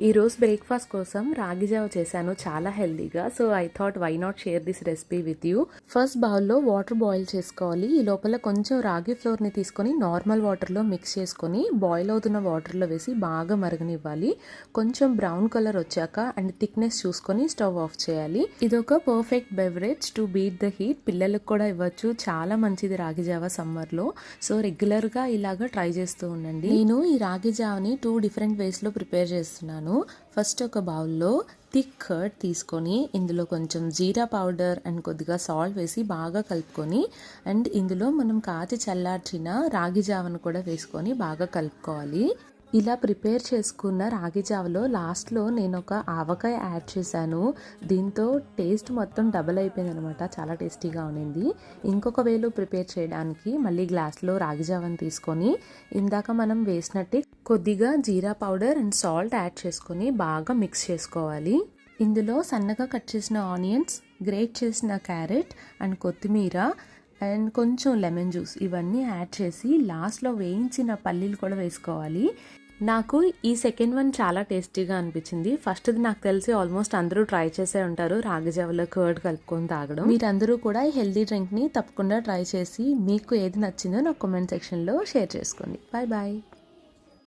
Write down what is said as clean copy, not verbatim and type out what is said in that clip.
ఈ రోజు బ్రేక్ఫాస్ట్ కోసం రాగి జావ చేశాను, చాలా హెల్దీగా. So I thought why not share this recipe with you. First బౌల్లో వాటర్ బాయిల్ చేసుకోవాలి. ఈ లోపల కొంచెం రాగి ఫ్లోర్ని తీసుకొని నార్మల్ వాటర్లో మిక్స్ చేసుకొని బాయిల్ అవుతున్న వాటర్లో వేసి బాగా మరగనివ్వాలి. కొంచెం బ్రౌన్ కలర్ వచ్చాక అండ్ థిక్నెస్ చూసుకొని స్టవ్ ఆఫ్ చేయాలి. ఇదొక perfect beverage to beat the heat. పిల్లలకు కూడా ఇవ్వచ్చు, చాలా మంచిది రాగి జావ సమ్మర్లో. సో రెగ్యులర్గా ఇలాగా ట్రై చేస్తూ ఉండండి. నేను ఈ రాగి జావని 2 డిఫరెంట్ వేస్లో ప్రిపేర్ చేస్తున్నాను. ఫస్ట్ ఒక బౌల్లో థిక్ కర్డ్ తీసుకొని ఇందులో కొంచెం జీరా పౌడర్ అండ్ కొద్దిగా సాల్ట్ వేసి బాగా కలుపుకొని అండ్ ఇందులో మనం కాచి చల్లార్చిన రాగి జావను కూడా వేసుకొని బాగా కలుపుకోవాలి. ఇలా ప్రిపేర్ చేసుకున్న రాగి జావలో లాస్ట్లో నేను ఒక ఆవకాయ యాడ్ చేశాను. దీంతో టేస్ట్ మొత్తం డబల్ అయిపోయింది అనమాట, చాలా టేస్టీగా ఉండింది. ఇంకొక వేలో ప్రిపేర్ చేయడానికి మళ్ళీ గ్లాస్లో రాగి జావని తీసుకొని ఇందాక మనం వేసినట్టే కొద్దిగా జీరా పౌడర్ అండ్ సాల్ట్ యాడ్ చేసుకొని బాగా మిక్స్ చేసుకోవాలి. ఇందులో సన్నగా కట్ చేసిన ఆనియన్స్, గ్రేట్ చేసిన క్యారెట్ అండ్ కొత్తిమీర అండ్ కొంచెం లెమన్ జ్యూస్ ఇవన్నీ యాడ్ చేసి లాస్ట్లో వేయించిన పల్లీలు కూడా వేసుకోవాలి. నాకు ఈ సెకండ్ వన్ చాలా టేస్టీగా అనిపించింది. ఫస్ట్ది నాకు తెలిసి ఆల్మోస్ట్ అందరూ ట్రై చేసే ఉంటారు, రాగి జావలో కర్డ్ కలుపుకొని తాగడం. మీరందరూ కూడా ఈ హెల్దీ డ్రింక్ని తప్పకుండా ట్రై చేసి మీకు ఏది నచ్చిందో నాకు కామెంట్ సెక్షన్లో షేర్ చేసుకోండి. Bye bye.